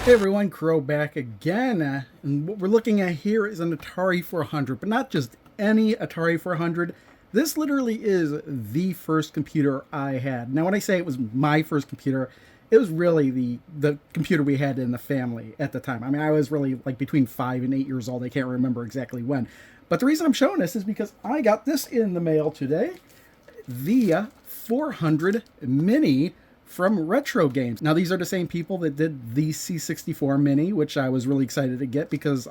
Hey everyone, Crow back again. And what we're looking at here is an Atari 400, but not just any Atari 400. This literally is the first computer I had. Now, when I say it was my first computer, it was really the computer we had in the family at the time. I mean, I was really like between 5 and 8 years old. I can't remember exactly when. But the reason I'm showing this is because I got this in the mail today, the 400 Mini from Retro Games. Now, these are the same people that did the C64 Mini, which I was really excited to get because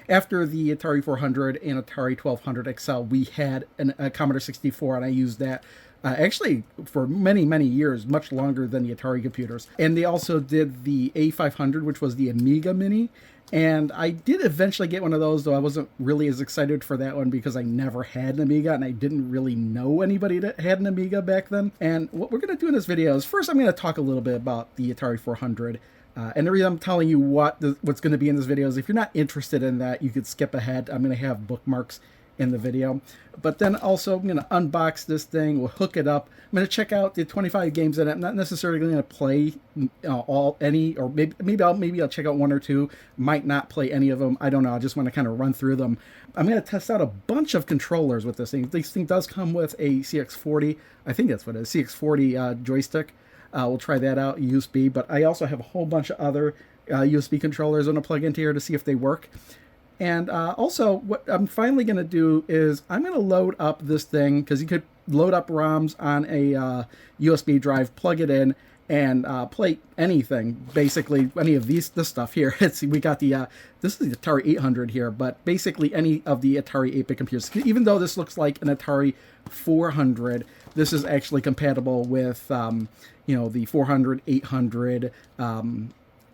after the Atari 400 and Atari 1200 XL, we had a Commodore 64, and I used that actually for many, many years, much longer than the Atari computers. And they also did the A500, which was the Amiga Mini. And I did eventually get one of those, though I wasn't really as excited for that one because I never had an Amiga and I didn't really know anybody that had an Amiga back then. And what we're going to do in this video is first I'm going to talk a little bit about the Atari 400. And the reason I'm telling you what's going to be in this video is if you're not interested in that, you could skip ahead. I'm going to have bookmarks in the video. But then also I'm going to unbox this thing, we'll hook it up. I'm going to check out the 25 games in it. I'm not necessarily going to play maybe I'll check out one or two. Might not play any of them. I don't know. I just want to kind of run through them. I'm going to test out a bunch of controllers with this thing. This thing does come with a CX40. I think that's what it is, CX40 joystick. We'll try that out, USB. But I also have a whole bunch of other USB controllers I'm going to plug into here to see if they work. And also, what I'm finally going to do is I'm going to load up this thing, because you could load up ROMs on a USB drive, plug it in, and play anything, basically any of this stuff here. We got this is the Atari 800 here, but basically any of the Atari 8-bit computers. Even though this looks like an Atari 400, this is actually compatible with, the 400, 800,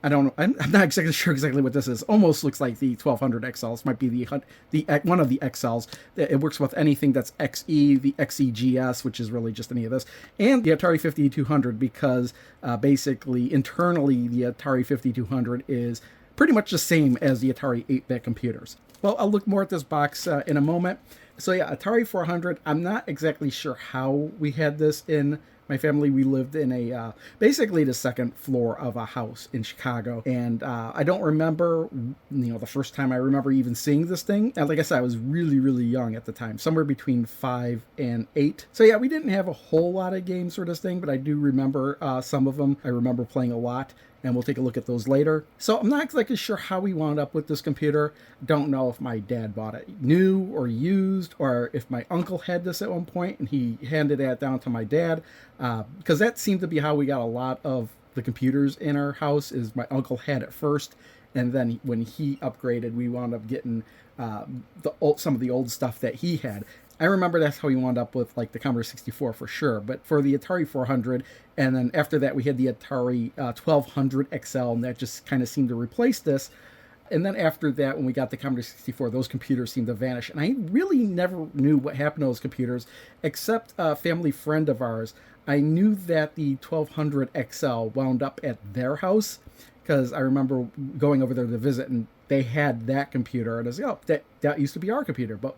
I don't know. I'm not exactly sure exactly what this is. Almost looks like the 1200 XLs. Might be the one of the XLs. It works with anything that's XE, the XEGS, which is really just any of this, and the Atari 5200, because basically internally the Atari 5200 is pretty much the same as the Atari 8-bit computers. Well, I'll look more at this box in a moment. So yeah, Atari 400. I'm not exactly sure how we had this in my family. We lived in basically the second floor of a house in Chicago. And I don't remember, the first time I remember even seeing this thing. And like I said, I was really, really young at the time, somewhere between 5 and 8. So yeah, we didn't have a whole lot of games for this thing, but I do remember some of them. I remember playing a lot. And we'll take a look at those later. So I'm not exactly sure how we wound up with this computer. Don't know if my dad bought it new or used, or if my uncle had this at one point and he handed that down to my dad. Because that seemed to be how we got a lot of the computers in our house, is my uncle had it first. And then when he upgraded, we wound up getting some of the old stuff that he had. I remember that's how we wound up with like the Commodore 64 for sure. But for the Atari 400, and then after that we had the Atari 1200 XL, and that just kind of seemed to replace this. And then after that, when we got the Commodore 64, those computers seemed to vanish. And I really never knew what happened to those computers, except a family friend of ours. I knew that the 1200 XL wound up at their house, because I remember going over there to visit, and they had that computer. And I was like, oh, that used to be our computer. But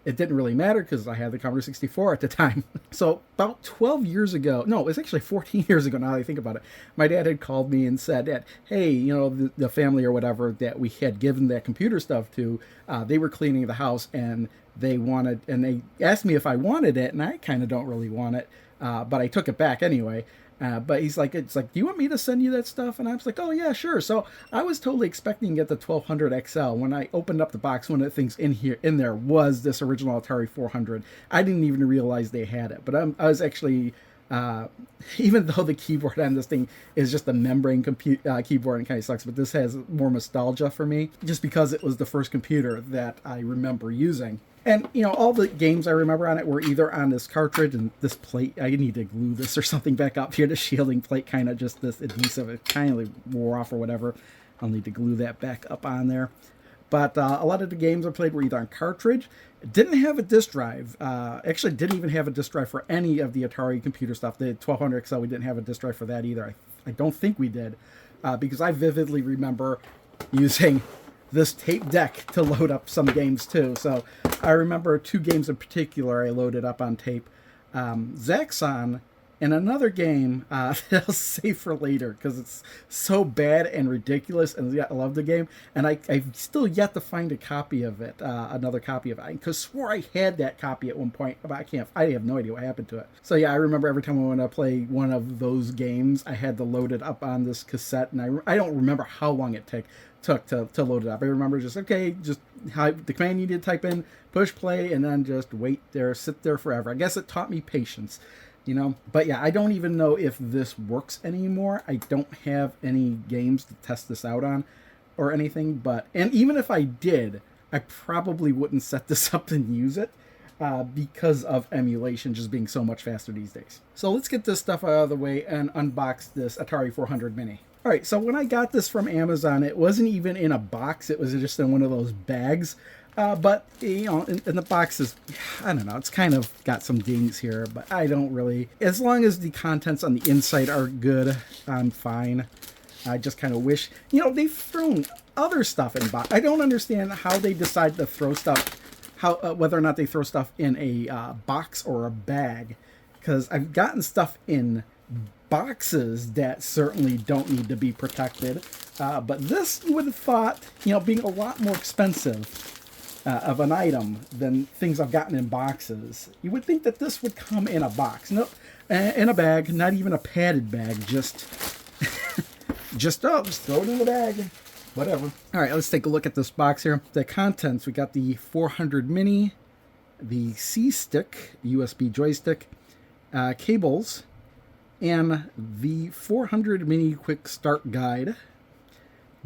it didn't really matter because I had the Commodore 64 at the time. So about 12 years ago, no, it was actually 14 years ago now that I think about it, my dad had called me and said that, hey, the family or whatever that we had given that computer stuff to, they were cleaning the house and they asked me if I wanted it, and I kind of don't really want it, but I took it back anyway. But he's like, do you want me to send you that stuff? And I was like, oh yeah, sure. So I was totally expecting to get the 1200 XL. When I opened up the box, one of the things in there was this original Atari 400. I didn't even realize they had it. But I was actually, even though the keyboard on this thing is just a membrane keyboard and kind of sucks, but this has more nostalgia for me, just because it was the first computer that I remember using. And, all the games I remember on it were either on this cartridge, and this plate, I need to glue this or something back up here. The shielding plate, kind of just this adhesive, it kind of wore off or whatever. I'll need to glue that back up on there. But a lot of the games I played were either on cartridge. It didn't have a disk drive. Actually, didn't even have a disk drive for any of the Atari computer stuff. The 1200 XL, we didn't have a disk drive for that either. I don't think we did, because I vividly remember using this tape deck to load up some games too. So I remember two games in particular I loaded up on tape. Zaxxon And another game that I'll save for later because it's so bad and ridiculous, and I love the game, and I've still yet to find a copy of it, another copy of it. I swore I had that copy at one point, but I have no idea what happened to it. So yeah, I remember every time I want to play one of those games, I had to load it up on this cassette, and I don't remember how long it took to load it up. I remember just the command you need to type in, push play, and then just sit there forever. I guess it taught me patience. But yeah, I don't even know if this works anymore. I don't have any games to test this out on or anything, and even if I did, I probably wouldn't set this up and use it because of emulation just being so much faster these days. So let's get this stuff out of the way and unbox this Atari 400 Mini. All right, so when I got this from Amazon, it wasn't even in a box. It was just in one of those bags. But, in the box is, I don't know, it's kind of got some dings here, but I don't really, as long as the contents on the inside are good, I'm fine. I just kind of wish, they've thrown other stuff in box. I don't understand how they decide to throw stuff, whether or not they throw stuff in a box or a bag, because I've gotten stuff in boxes that certainly don't need to be protected. But this, you would have thought, being a lot more expensive of an item than things I've gotten in boxes, you would think that this would come in a box. No, in a bag, not even a padded bag, just throw it in the bag, whatever. All right, let's take a look at this box here. The contents, we got the 400 Mini, the C-Stick, USB joystick, cables, and the 400 Mini Quick Start Guide.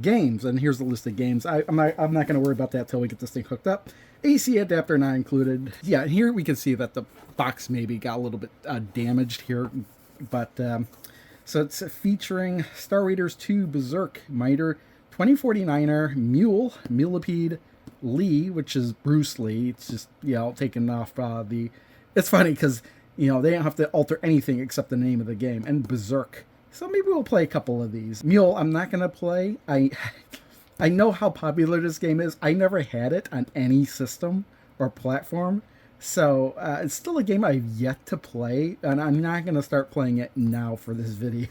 Games, and here's the list of games. I'm not going to worry about that till we get this thing hooked up. AC adapter not included. Yeah, and here we can see that the box maybe got a little bit damaged here, but so it's featuring Star Raiders 2, Berserk, Miter, 2049er, Mule, Millipede, Lee, which is Bruce Lee. It's just taken off the. It's funny because they don't have to alter anything except the name of the game, and Berserk. So maybe we'll play a couple of these. Mule, I'm not going to play. I know how popular this game is. I never had it on any system or platform. So it's still a game I've yet to play. And I'm not going to start playing it now for this video.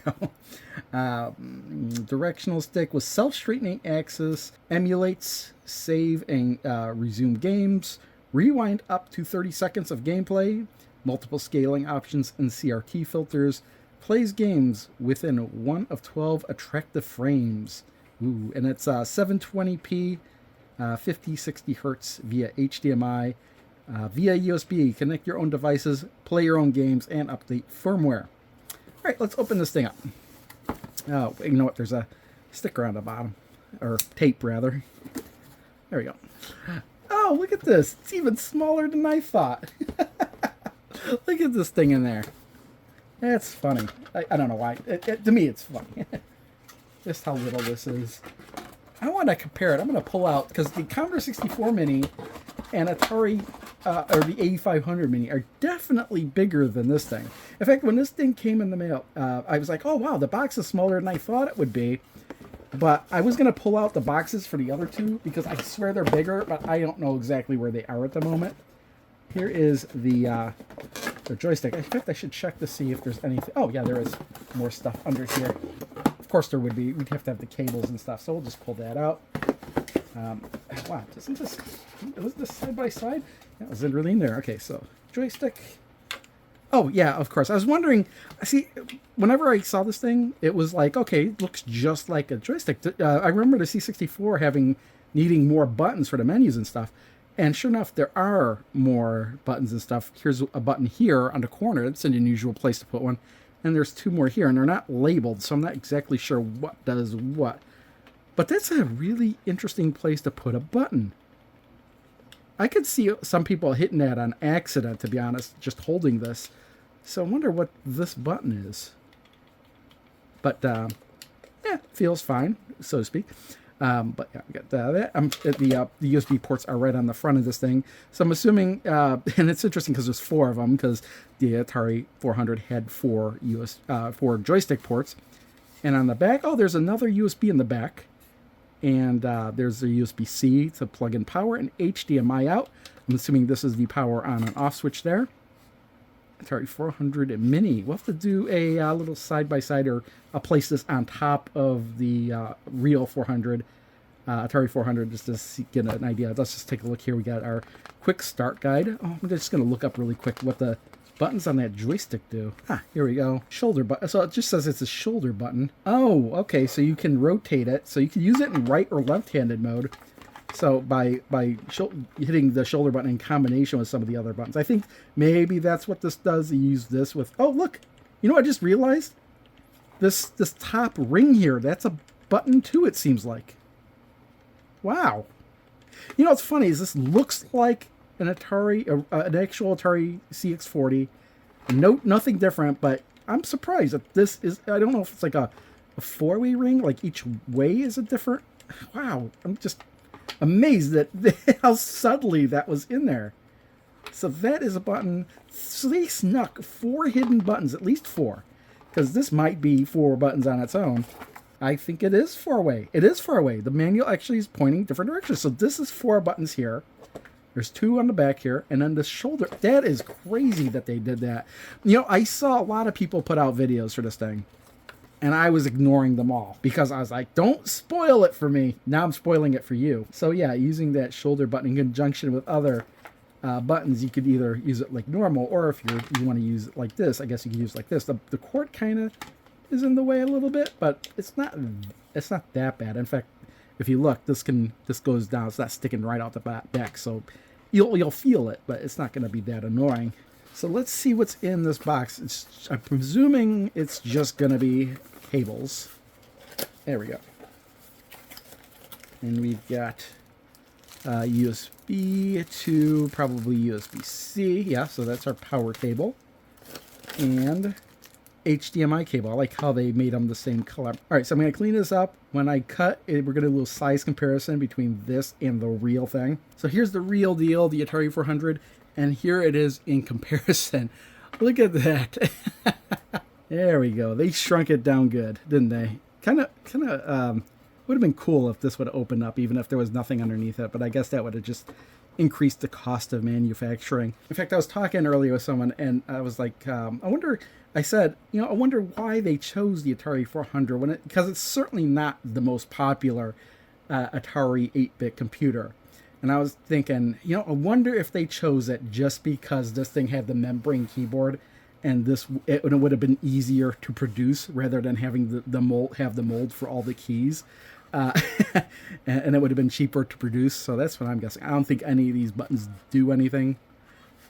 Directional stick with self-straightening axis. Emulates, save, and resume games. Rewind up to 30 seconds of gameplay. Multiple scaling options and CRT filters. Plays games within 1 of 12 attractive frames. Ooh, and it's 720p, 50-60 hertz via HDMI, via USB. Connect your own devices, play your own games, and update firmware. All right, let's open this thing up. Oh, you know what? There's a sticker on the bottom, or tape rather. There we go. Oh, look at this. It's even smaller than I thought. Look at this thing in there. That's funny. I don't know why. To me, it's funny. Just how little this is. I want to compare it. I'm going to pull out, because the Commodore 64 Mini and Atari, or the 8500 Mini, are definitely bigger than this thing. In fact, when this thing came in the mail, I was like, oh, wow, the box is smaller than I thought it would be. But I was going to pull out the boxes for the other two, because I swear they're bigger, but I don't know exactly where they are at the moment. Here is the joystick. In fact, I should check to see if there's anything. Oh, yeah, there is more stuff under here. Of course there would be. We'd have to have the cables and stuff, so we'll just pull that out. Wow, was this side by side? Yeah, is it really in there? Okay, so joystick. Oh, yeah, of course. I was wondering, see, whenever I saw this thing, it was like, okay, it looks just like a joystick. I remember the C64 needing more buttons for the menus and stuff. And sure enough, there are more buttons and stuff. Here's a button here on the corner. It's an unusual place to put one. And there's two more here, and they're not labeled, so I'm not exactly sure what does what. But that's a really interesting place to put a button. I could see some people hitting that on accident, to be honest, just holding this. So I wonder what this button is. But, yeah, feels fine, so to speak. But yeah, we got that. The USB ports are right on the front of this thing. So I'm assuming, and it's interesting because there's 4 of them, because the Atari 400 had 4 joystick ports. And on the back, oh, there's another USB in the back. And there's a USB-C to plug in power and HDMI out. I'm assuming this is the power on and off switch there. Atari 400 Mini. We'll have to do a little side-by-side, or I'll place this on top of the real 400, Atari 400, just to get an idea. Let's just take a look here. We got our quick start guide. Oh, I'm just going to look up really quick what the buttons on that joystick do. Here we go. Shoulder button. So it just says it's a shoulder button. Oh, okay. So you can rotate it. So you can use it in right or left-handed mode. So by hitting the shoulder button in combination with some of the other buttons. I think maybe that's what this does. You use this with... Oh, look. You know what I just realized? This top ring here, that's a button too, it seems like. Wow. You know what's funny is this looks like an Atari, an actual Atari CX40. Nothing different, but I'm surprised that this is... I don't know if it's like a four-way ring, like each way is a different... Wow. I'm just... amazed that how subtly that was in there. So that is a button. So they snuck 4 hidden buttons, at least 4, because this might be 4 buttons on its own. I think it is 4-way. It is 4-way. The manual actually is pointing different directions. So this is 4 buttons here. There's 2 on the back here, and then the shoulder. That is crazy that they did that. You know, I saw a lot of people put out videos for this thing, and I was ignoring them all because I was like, don't spoil it for me. Now I'm spoiling it for you. So yeah, using that shoulder button in conjunction with other buttons, you could either use it like normal, or if you want to use it like this, I guess you could use it like this. The cord kind of is in the way a little bit, but it's not that bad. In fact, if you look, this goes down. It's not sticking right out the back, so you'll feel it, but it's not going to be that annoying. So let's see what's in this box. I'm presuming it's just going to be cables. There we go. And we've got USB to probably USB-C. Yeah, so that's our power cable. And HDMI cable. I like how they made them the same color. All right, so I'm going to clean this up. When I cut it, we're going to do a little size comparison between this and the real thing. So here's the real deal, the Atari 400. And here it is in comparison. Look at that. There we go. They shrunk it down good, didn't they? Kind of would have been cool if this would have opened up, even if there was nothing underneath it. But I guess that would have just increased the cost of manufacturing. In fact, I was talking earlier with someone, and I was like, I said, I wonder why they chose the Atari 400 because it's certainly not the most popular Atari 8-bit computer. And I was thinking, I wonder if they chose it just because this thing had the membrane keyboard, and it would have been easier to produce rather than having the mold for all the keys, and it would have been cheaper to produce. So that's what I'm guessing. I don't think any of these buttons do anything,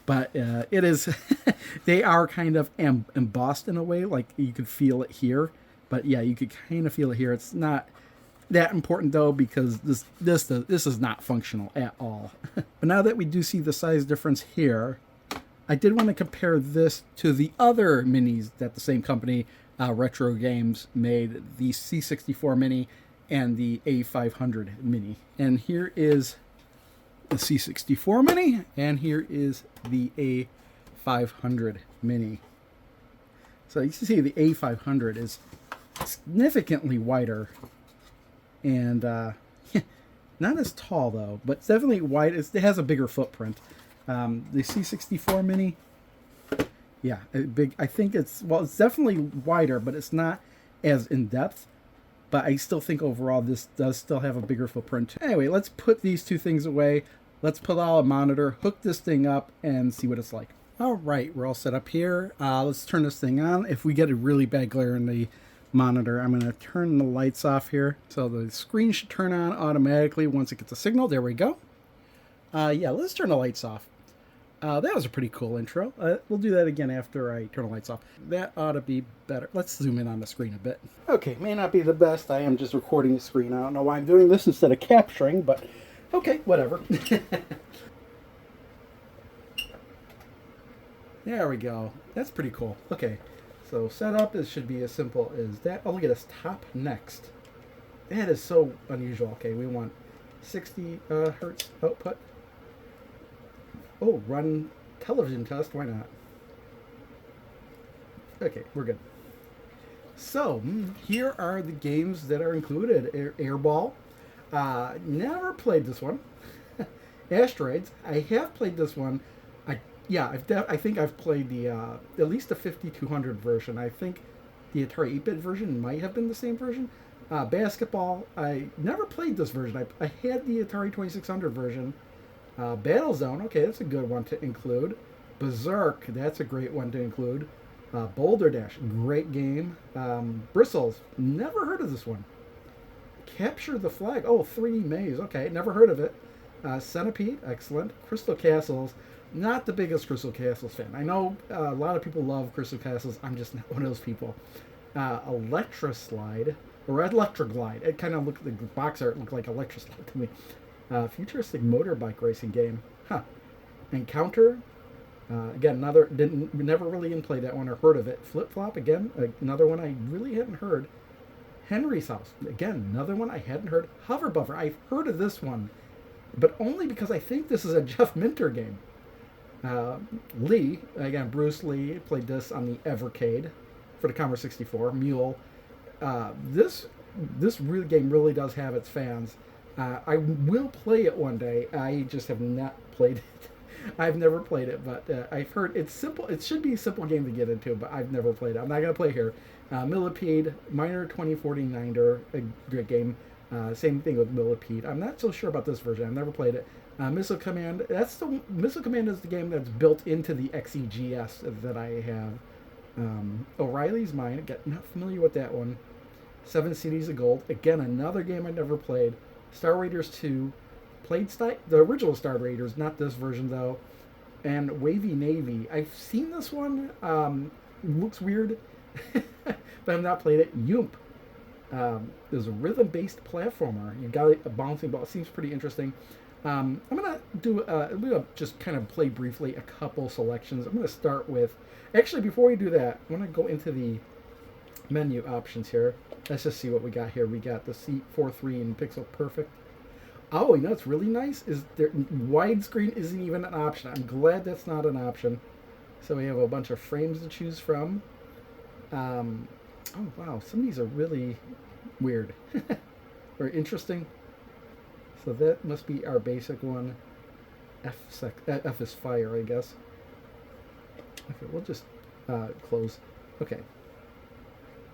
but it is. They are kind of embossed in a way, like you could feel it here. But yeah, you could kind of feel it here. It's not that important though, because this is not functional at all. But now that we do see the size difference here, I did want to compare this to the other minis that the same company, Retro Games, made, the C64 Mini and the A500 Mini. And here is the C64 Mini, and here is the A500 Mini. So you can see the A500 is significantly wider. And not as tall, though, but it's definitely wide. It has a bigger footprint. The C64 Mini, yeah, big. I think it's definitely wider, but it's not as in-depth. But I still think overall this does still have a bigger footprint. Anyway, let's put these two things away. Let's pull out a monitor, hook this thing up, and see what it's like. All right, we're all set up here. Let's turn this thing on. If we get a really bad glare in the monitor, I'm going to turn the lights off here, so the screen should turn on automatically once it gets a signal. There we go. Yeah, let's turn the lights off. That was a pretty cool intro. We'll do that again after I turn the lights off. That ought to be better. Let's zoom in on the screen a bit. Okay, may not be the best. I am just recording the screen. I don't know why I'm doing this instead of capturing, but okay, whatever. There we go. That's pretty cool. Okay. So setup should be as simple as that. Oh, look at this top next. That is so unusual. Okay, we want 60 hertz output. Oh, run television test. Why not? Okay, we're good. So here are the games that are included. Airball. Never played this one. Asteroids. I have played this one. I Yeah, I think I've played the at least the 5200 version. I think the Atari 8-bit version might have been the same version. Basketball, I never played this version. I had the Atari 2600 version. Battlezone, okay, that's a good one to include. Berserk, that's a great one to include. Boulder Dash, great game. Bristles, never heard of this one. Capture the Flag, oh, 3D Maze, okay, never heard of it. Centipede, excellent. Crystal Castles, not the biggest Crystal Castles fan. I know a lot of people love Crystal Castles. I'm just not one of those people. Electra Slide, or Electra Glide. It kind of looked, the box art looked like Electra Slide to me. Futuristic motorbike racing game. Huh. Encounter. Again, never really played that one or heard of it. Flip Flop, again, another one I really hadn't heard. Henry's House, again, another one I hadn't heard. Hover Buffer, I've heard of this one, but only because I think this is a Jeff Minter game. Lee, again, Bruce Lee played this on the Evercade for the Commodore 64. Mule. This game really does have its fans. I will play it one day. I just have not played it. I've never played it, but I've heard it's simple. It should be a simple game to get into, but I've never played it. I'm not going to play here. Millipede, Minor 2049er, a great game. Same thing with Millipede. I'm not so sure about this version. I've never played it. Missile Command. Missile Command is the game that's built into the XEGS that I have. O'Reilly's Mine. Not familiar with that one. 7 Cities of Gold. Again, another game I never played. Star Raiders 2. Played the original Star Raiders, not this version though. And Wavy Navy. I've seen this one. Looks weird, but I've not played it. Yoomp. There's a rhythm-based platformer. You got a bouncing ball. It seems pretty interesting. I'm gonna just kind of play briefly a couple selections. I'm gonna start with. Actually, before we do that, I want to go into the menu options here. Let's just see what we got here. We got the C43 and Pixel Perfect. Oh, you know what's really nice is widescreen isn't even an option. I'm glad that's not an option. So we have a bunch of frames to choose from. Oh wow, some of these are really weird or interesting. So that must be our basic one. F is fire, I guess. Okay, we'll just close. Okay,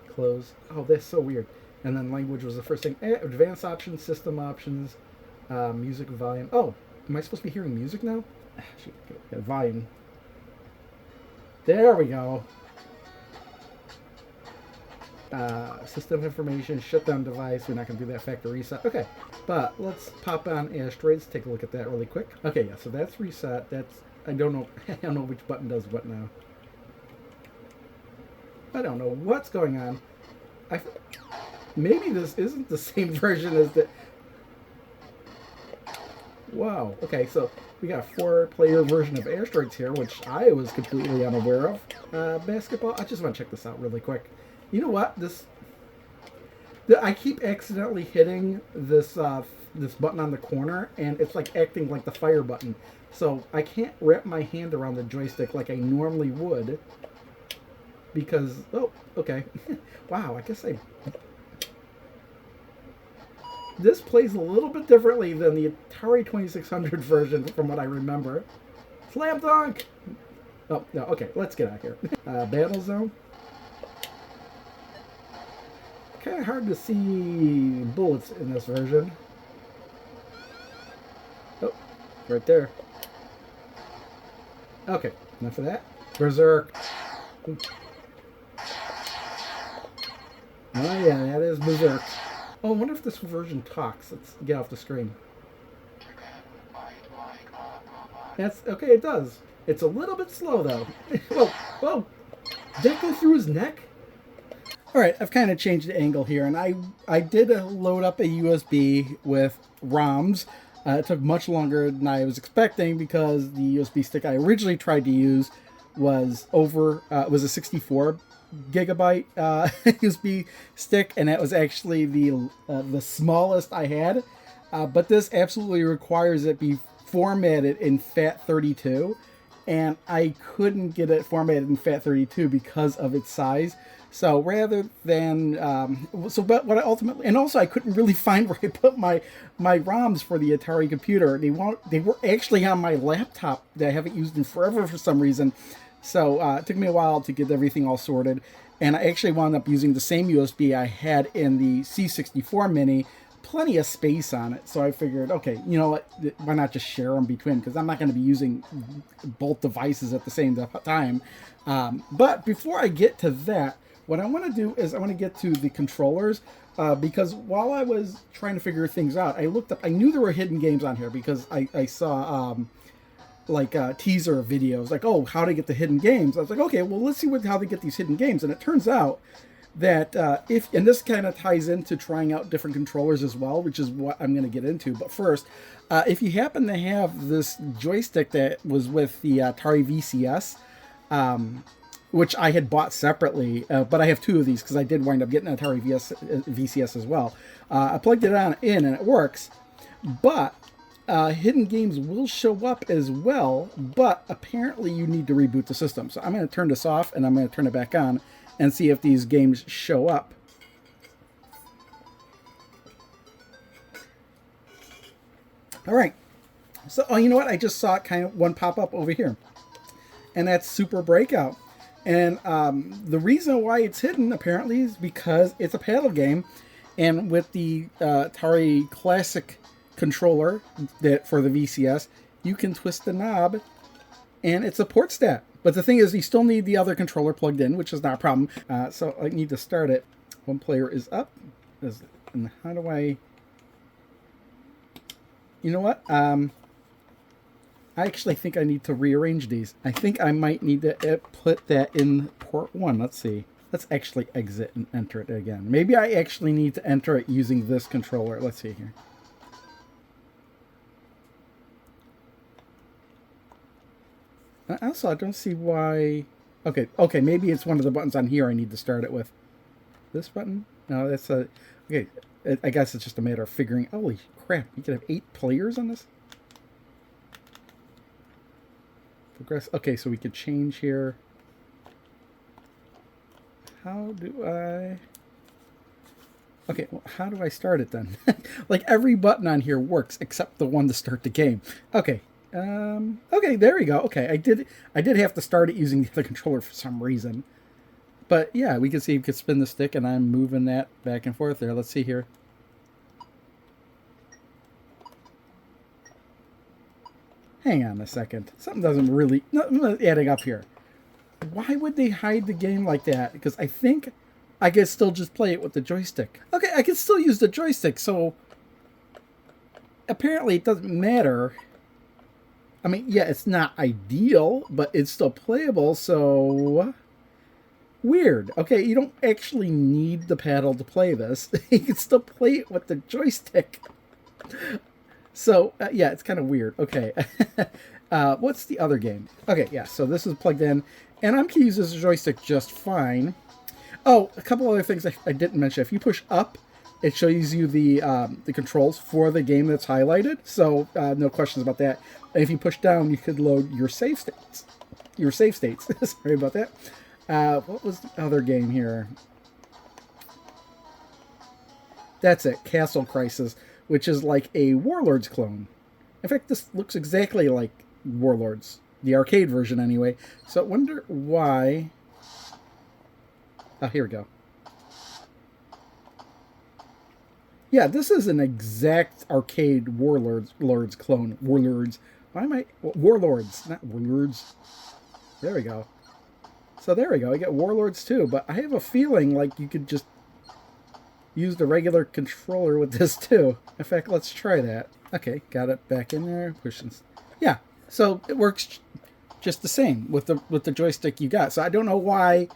close. Oh, that's so weird. And then language was the first thing. Advanced options, system options. Music volume. Oh, am I supposed to be hearing music now? Okay, volume. There we go. System information, shutdown device. We're not going to do that factory reset. Okay, but let's pop on asteroids. Take a look at that really quick. Okay, yeah, so that's reset. I don't know. I don't know which button does what now. I don't know what's going on. Maybe this isn't the same version as the. Wow. Okay, so we got a 4-player version of Asteroids here, which I was completely unaware of. Basketball. I just want to check this out really quick. You know what? I keep accidentally hitting this this button on the corner, and it's like acting like the fire button. So I can't wrap my hand around the joystick like I normally would. Because okay. Wow. I guess this plays a little bit differently than the Atari 2600 version from what I remember. Slam dunk! Oh, no, okay, let's get out of here. Battlezone. Kind of hard to see bullets in this version. Oh, right there. Okay, enough of that. Berserk. Ooh. Oh yeah, that is Berserk. Oh, I wonder if this version talks. Let's get off the screen. That's okay. It does. It's a little bit slow though. Whoa! Did that go through his neck? All right, I've kind of changed the angle here, and I did load up a USB with ROMs. It took much longer than I was expecting because the USB stick I originally tried to use was was a 64 gigabyte USB stick, and that was actually the smallest I had. But this absolutely requires it be formatted in FAT32, and I couldn't get it formatted in FAT32 because of its size. So rather than but what I ultimately, and also I couldn't really find where I put my ROMs for the Atari computer. They were actually on my laptop that I haven't used in forever for some reason. So it took me a while to get everything all sorted, and I actually wound up using the same USB I had in the C64 Mini. Plenty of space on it, so I figured, okay, you know what, why not just share them between, because I'm not going to be using both devices at the same time. But before I get to that, what I want to do is I want to get to the controllers, because while I was trying to figure things out, I looked up, I knew there were hidden games on here because I saw teaser videos, like, oh, how to get the hidden games. I was like, okay, well, let's see how they get these hidden games. And it turns out that and this kind of ties into trying out different controllers as well, which is what I'm going to get into. But first, if you happen to have this joystick that was with the Atari VCS, which I had bought separately, but I have two of these because I did wind up getting an Atari VCS as well. I plugged it in and it works, but hidden games will show up as well, but apparently you need to reboot the system. So I'm going to turn this off and I'm going to turn it back on and see if these games show up. All right. So, oh, you know what? I just saw kind of one pop up over here, and that's Super Breakout. And the reason why it's hidden apparently is because it's a paddle game, and with the Atari Classic controller that for the VCS, you can twist the knob, and it supports that. But the thing is, you still need the other controller plugged in, which is not a problem. So I need to start it. One player is up. And how do I... You know what? I actually think I need to rearrange these. I think I might need to put that in port 1. Let's see. Let's actually exit and enter it again. Maybe I actually need to enter it using this controller. Let's see here. Also, I don't see why... Okay, maybe it's one of the buttons on here I need to start it with. This button? No, that's a... Okay, I guess it's just a matter of figuring... Holy crap, you can have 8 players on this? Progress... Okay, so we could change here. How do I... Okay, well, how do I start it then? Like, every button on here works except the one to start the game. Okay. Okay, there we go. Okay, I did have to start it using the other controller for some reason. But yeah, we can see you could spin the stick and I'm moving that back and forth there. Let's see here. Hang on a second. Something doesn't really... Nothing adding up here. Why would they hide the game like that? Because I think I could still just play it with the joystick. Okay, I can still use the joystick, so... Apparently it doesn't matter... I mean, yeah, it's not ideal, but it's still playable, so... Weird. Okay, you don't actually need the paddle to play this. You can still play it with the joystick. So, yeah, it's kind of weird. Okay. What's the other game? Okay, yeah, so this is plugged in, and I'm going to use this joystick just fine. Oh, a couple other things I didn't mention. If you push up, it shows you the controls for the game that's highlighted, so no questions about that. And if you push down, you could load your save states. Sorry about that. What was the other game here? That's it, Castle Crisis, which is like a Warlords clone. In fact, this looks exactly like Warlords, the arcade version anyway. So I wonder why... Oh, here we go. Yeah, this is an exact arcade Warlords clone. Warlords. Why am I... Warlords, not Warlords. There we go. So there we go. I get Warlords too, but I have a feeling like you could just use the regular controller with this too. In fact, let's try that. Okay, got it back in there. Pushing. Yeah, so it works just the same with the joystick you got. So I don't know why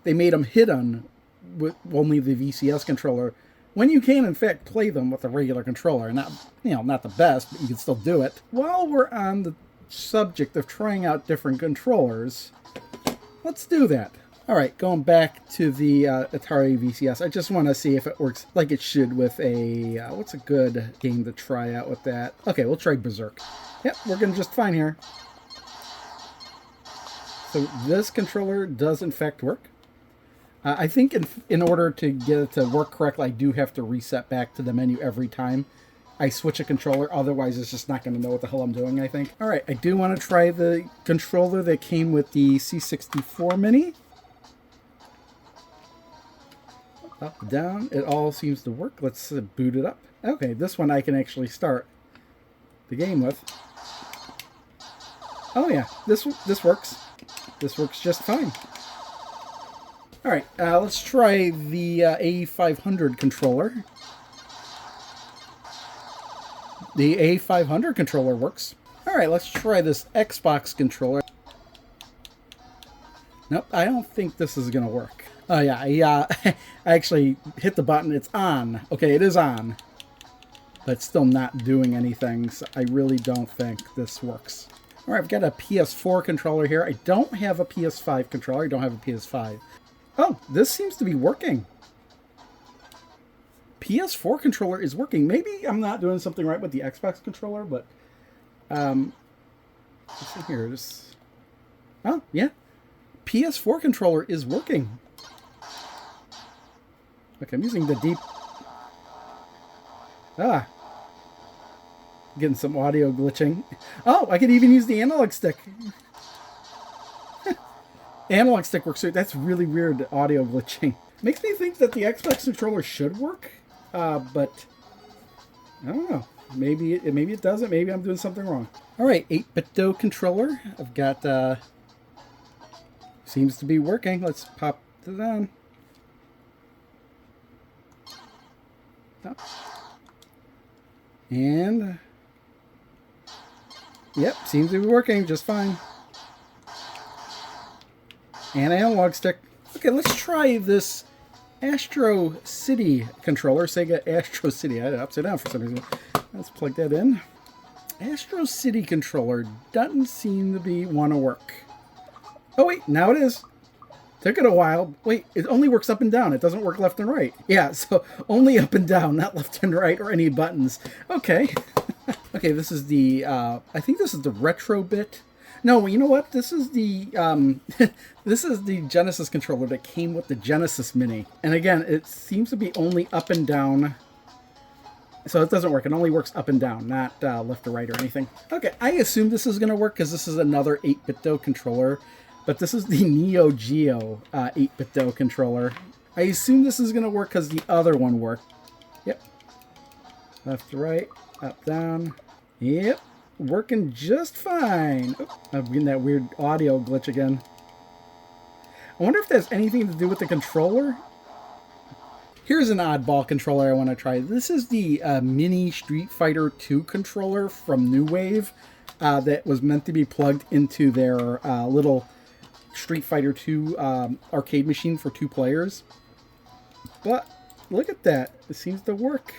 they made them hidden with only the VCS controller, when you can, in fact, play them with a regular controller. Not, not the best, but you can still do it. While we're on the subject of trying out different controllers, let's do that. All right, going back to the Atari VCS, I just want to see if it works like it should with a... what's a good game to try out with that? Okay, we'll try Berserk. Yep, we're going just fine here. So this controller does in fact work. I think in order to get it to work correctly, I do have to reset back to the menu every time I switch a controller. Otherwise, it's just not going to know what the hell I'm doing, I think. All right, I do want to try the controller that came with the C64 Mini. Up, down, it all seems to work. Let's boot it up. Okay, this one I can actually start the game with. Oh yeah, this works. This works just fine. All right, let's try the A500 controller. The A500 controller works. All right, let's try this Xbox controller. Nope, I don't think this is gonna work. Oh yeah, I actually hit the button. It's on. Okay, it is on, but it's still not doing anything. So I really don't think this works. All right, I've got a PS4 controller here. I don't have a PS5 controller. I don't have a PS5. Oh, this seems to be working. PS4 controller is working. Maybe I'm not doing something right with the Xbox controller, but let's see here. Oh, yeah. PS4 controller is working. Okay, I'm using the deep... Getting some audio glitching. Oh, I could even use the analog stick. Analog stick works. That's really weird audio glitching. Makes me think that the Xbox controller should work, but I don't know. Maybe it doesn't. Maybe I'm doing something wrong. All right, 8BitDo controller. I've got. Seems to be working. Let's pop it on. Oh. And yep, seems to be working just fine. And analog stick. Okay, let's try this Astro City controller. Sega Astro City. I had it upside down for some reason. Let's plug that in. Astro City controller doesn't seem to be want to work. Oh wait, now it is. Took it a while. Wait, it only works up and down. It doesn't work left and right. Yeah, so only up and down, not left and right or any buttons. Okay. Okay, this is the, I think this is the retro bit. No, you know what? This is the, this is the Genesis controller that came with the Genesis Mini. And again, it seems to be only up and down. So it doesn't work. It only works up and down, not left or right or anything. Okay, I assume this is going to work because this is another 8BitDo controller. But this is the Neo Geo 8BitDo controller. I assume this is going to work because the other one worked. Yep. Left to right, up, down. Yep. Working just fine. Oh, I'm getting that weird audio glitch again. I wonder if that's anything to do with the controller. Here's an oddball controller I want to try. This is the mini Street Fighter 2 controller from New Wave that was meant to be plugged into their little Street Fighter 2 arcade machine for 2 players. But look at that. It seems to work.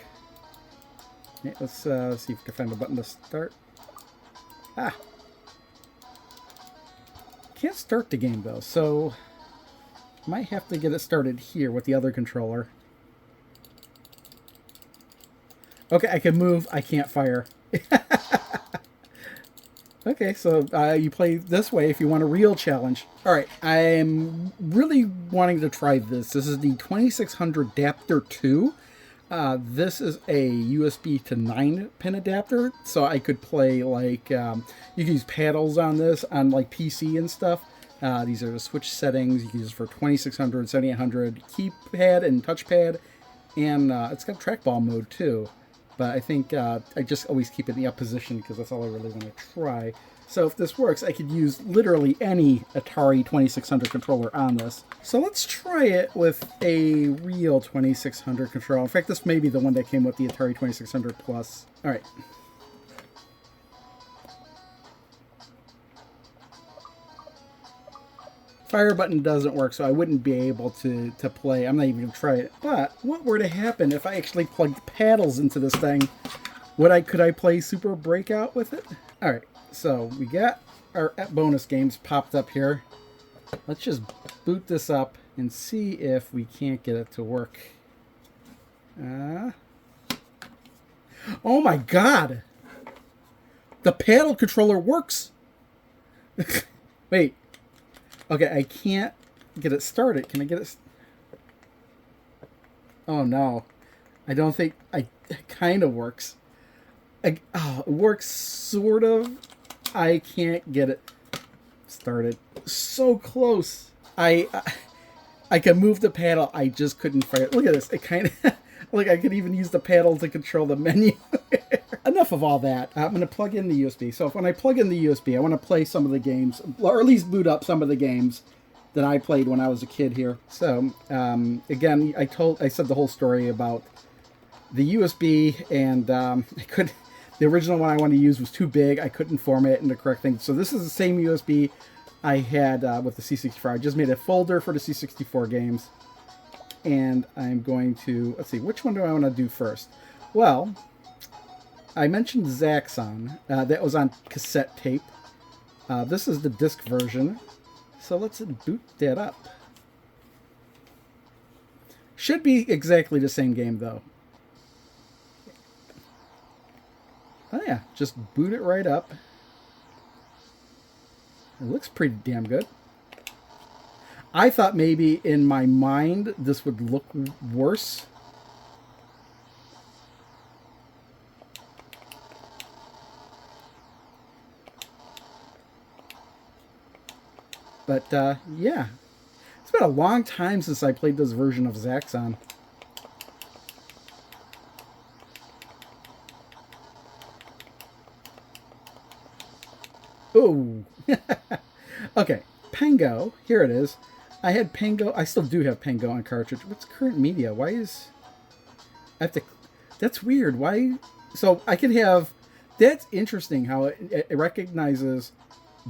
Yeah, let's see if we can find a button to start. Ah. Can't start the game though, so might have to get it started here with the other controller. Okay, I can move. I can't fire. Okay, so you play this way if you want a real challenge. All right, I'm really wanting to try this. This is the 2600 Adapter 2. This is a USB to 9-pin adapter, so I could play like, you can use paddles on this on like PC and stuff. These are the switch settings. You can use it for 2600, 7800 keypad and touchpad, and it's got trackball mode too. But I think I just always keep it in the up position because that's all I really want to try. So if this works, I could use literally any Atari 2600 controller on this. So let's try it with a real 2600 controller. In fact, this may be the one that came with the Atari 2600 Plus. All right. Fire button doesn't work, so I wouldn't be able to play. I'm not even going to try it. But what were to happen if I actually plugged paddles into this thing? Could I play Super Breakout with it? All right, so we got our bonus games popped up here. Let's just boot this up and see if we can't get it to work. Oh my God! The paddle controller works! Wait. Okay, I can't get it started. Can I get it? Oh no, I don't think I. It kind of works. It works sort of. I can't get it started. So close. I can move the paddle. I just couldn't fire it. Look at this. It kind of like I could even use the paddle to control the menu. Enough of all that. I'm going to plug in the USB. So when I plug in the USB, I want to play some of the games, or at least boot up some of the games that I played when I was a kid here. So again, I said the whole story about the USB, and I could. The original one I wanted to use was too big. I couldn't format it into the correct thing. So this is the same USB I had with the C64. I just made a folder for the C64 games. And I'm going to, let's see, which one do I want to do first? Well, I mentioned Zaxxon. That was on cassette tape. This is the disc version. So let's boot that up. Should be exactly the same game, though. Oh yeah, just boot it right up. It looks pretty damn good. I thought maybe in my mind this would look worse. But yeah, it's been a long time since I played this version of Zaxxon. Oh, okay. Pango, here it is. I had Pango. I still do have Pango on cartridge. What's current media? Why is I have to? That's weird. Why? So I could have. That's interesting how it recognizes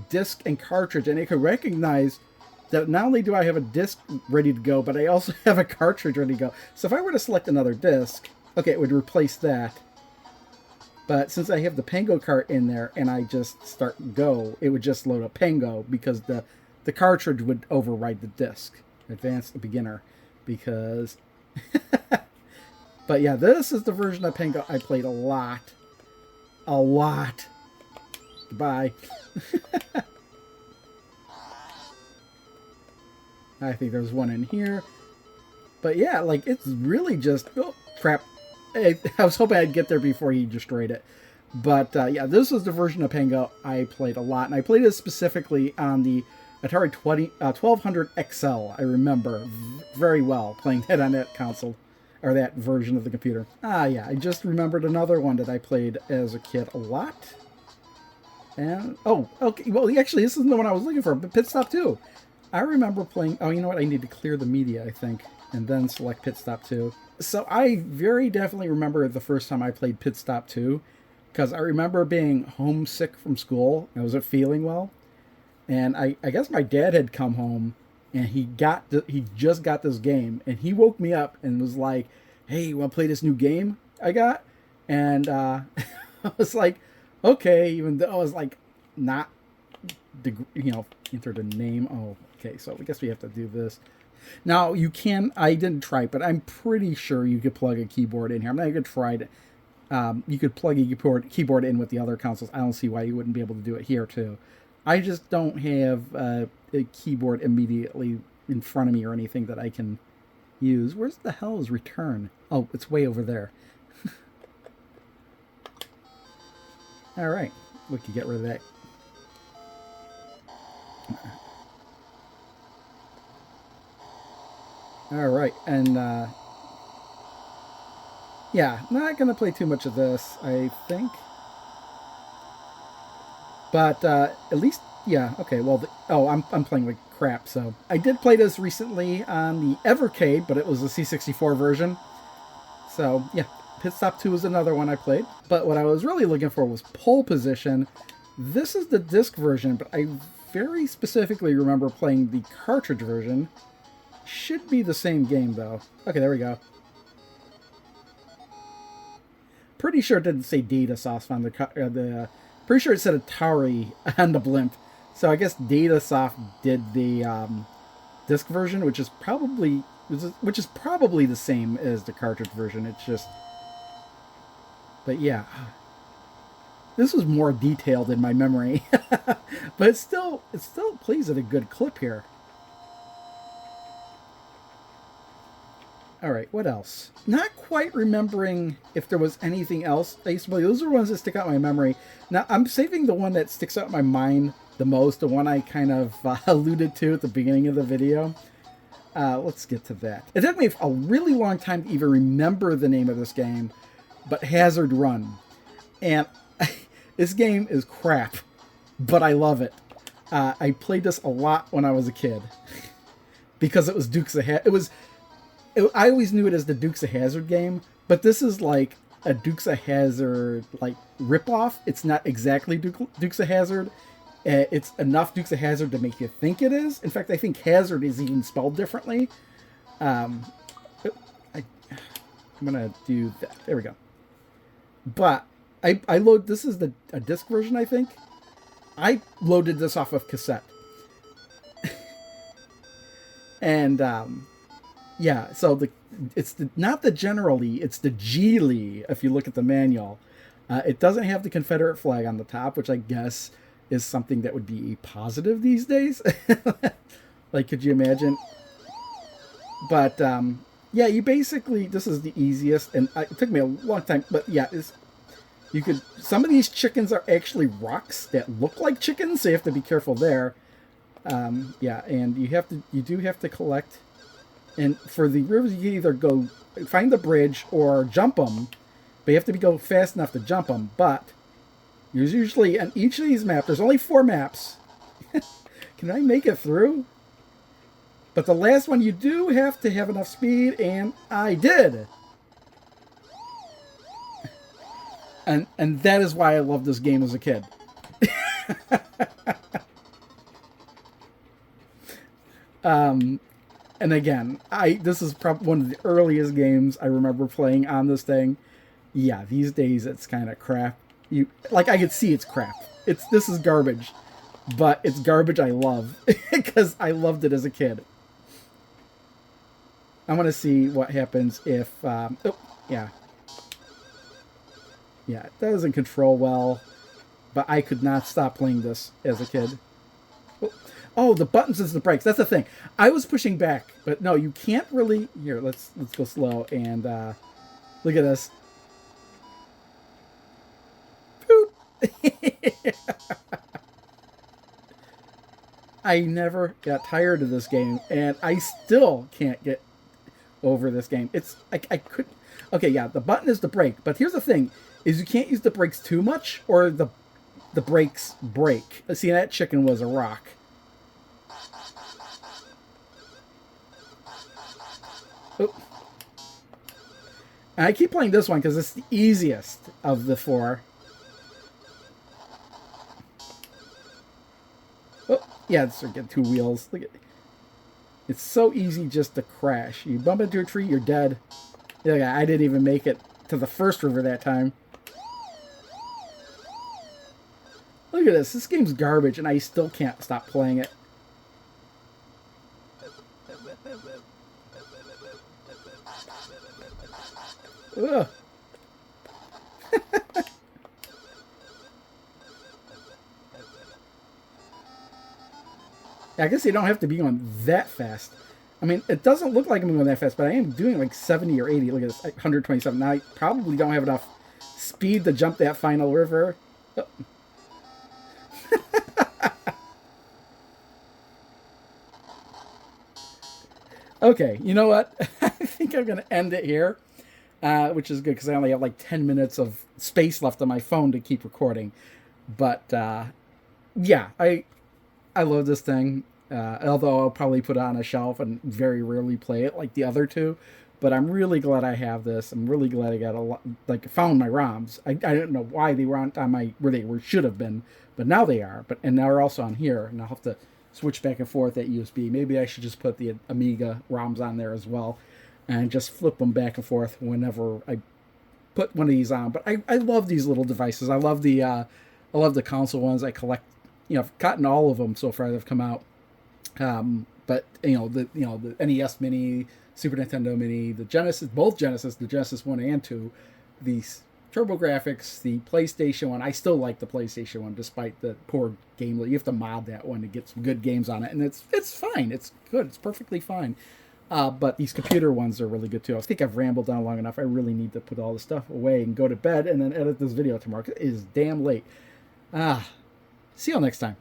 disc and cartridge, and it could recognize that not only do I have a disc ready to go, but I also have a cartridge ready to go. So if I were to select another disc, okay, it would replace that. But since I have the Pango cart in there and I just start go, it would just load a Pango because the cartridge would override the disc. Advanced beginner. Because... But yeah, this is the version of Pango I played a lot. A lot. Goodbye. I think there's one in here. But yeah, like, it's really just... Oh, crap. I was hoping I'd get there before he destroyed it. But yeah, this was the version of Pango I played a lot. And I played it specifically on the Atari 1200 XL. I remember very well playing that on that console. Or that version of the computer. Ah, yeah, I just remembered another one that I played as a kid a lot. And, oh, okay, well, actually, this isn't the one I was looking for, but Pit Stop 2. I remember playing, oh, you know what, I need to clear the media, I think, and then select Pit Stop 2. So I very definitely remember the first time I played Pit Stop 2, because I remember being homesick from school. I wasn't feeling well, and I guess my dad had come home, and he just got this game, and he woke me up and was like, "Hey, you want to play this new game I got?" And I was like, "Okay," even though I was like, not the enter the name. Oh, okay. So I guess we have to do this. Now you can. I didn't try it, but I'm pretty sure you could plug a keyboard in here. I'm not even tried it. You could plug a keyboard in with the other consoles. I don't see why you wouldn't be able to do it here too. I just don't have a keyboard immediately in front of me or anything that I can use. Where's the hell is return? Oh, it's way over there. All right, we can get rid of that. All right, and yeah, not gonna play too much of this, I think. But at least, yeah, okay, well, I'm playing like crap, so. I did play this recently on the Evercade, but it was a C64 version. So, yeah, Pit Stop 2 was another one I played. But what I was really looking for was Pole Position. This is the disc version, but I very specifically remember playing the cartridge version. Should be the same game, though. Okay, there we go. Pretty sure it didn't say Data Soft on the pretty sure it said Atari on the blimp. So I guess Datasoft did the disc version, which is probably the same as the cartridge version. It's just, but yeah, this was more detailed in my memory, but it still plays at a good clip here. All right, what else? Not quite remembering if there was anything else. I used to play. Those are ones that stick out in my memory. Now I'm saving the one that sticks out in my mind the most, the one I kind of alluded to at the beginning of the video. Let's get to that. It took me a really long time to even remember the name of this game, but Hazard Run. And this game is crap, but I love it. I played this a lot when I was a kid because it was Dukes of Hazzard. I always knew it as the Dukes of Hazzard game, but this is like a Dukes of Hazzard like ripoff. It's not exactly Dukes of Hazzard. It's enough Dukes of Hazzard to make you think it is. In fact, I think Hazard is even spelled differently. I'm gonna do that. There we go. But I load. This is a disc version, I think. I loaded this off of cassette, and yeah. So it's not the General Lee, it's the G Lee. If you look at the manual, it doesn't have the Confederate flag on the top, which I guess is something that would be positive these days. Like, could you imagine? But yeah, you basically, this is the easiest, and it took me a long time. But yeah, you could. Some of these chickens are actually rocks that look like chickens, so you have to be careful there. Yeah, and you do have to collect. And for the rivers, you can either go find the bridge or jump them, but you have to go fast enough to jump them. But there's usually, on each of these maps, there's only 4 maps. Can I make it through? But the last one, you do have to have enough speed, and I did. And that is why I loved this game as a kid. And again, this is probably one of the earliest games I remember playing on this thing. Yeah, these days it's kind of crap. I could see it's crap. This is garbage, but it's garbage I love because I loved it as a kid. I want to see what happens if. Oh, yeah, yeah, it doesn't control well, but I could not stop playing this as a kid. Oh, the buttons is the brakes. That's the thing. I was pushing back, but no, you can't really. Here, let's go slow and look at this. I never got tired of this game, and I still can't get over this game. I could. Okay, yeah, the button is the brake, but here's the thing: is you can't use the brakes too much, or the brakes break. See, that chicken was a rock. Oh. And I keep playing this one because it's the easiest of the 4. Oh, yeah, it's get 2 wheels. Look at, it's so easy just to crash. You bump into a tree, you're dead. Yeah, I didn't even make it to the first river that time. Look at this. This game's garbage, and I still can't stop playing it. Ugh. I guess you don't have to be going that fast. I mean, it doesn't look like I'm going that fast, but I am doing like 70 or 80. Look at this, 127. Now I probably don't have enough speed to jump that final river. Oh. Okay, you know what? I think I'm going to end it here, which is good because I only have like 10 minutes of space left on my phone to keep recording. But yeah, I love this thing. Although I'll probably put it on a shelf and very rarely play it like the other 2. But I'm really glad I have this. I'm really glad I got a lot, found my ROMs. I don't know why they weren't on where they should have been, but now they are. And now they're also on here, and I'll have to switch back and forth that USB. Maybe I should just put the Amiga ROMs on there as well, and just flip them back and forth whenever I put one of these on. But I love these little devices. I love the console ones. I collect. I've gotten all of them so far that have come out. But the NES Mini, Super Nintendo Mini, the Genesis, both Genesis, the Genesis 1 and 2, these TurboGrafx, the PlayStation one. I still like the PlayStation one, despite the poor game. You have to mod that one to get some good games on it, and it's fine. It's good. It's perfectly fine. But these computer ones are really good too. I think I've rambled on long enough. I really need to put all this stuff away and go to bed and then edit this video tomorrow. It is damn late. See you all next time.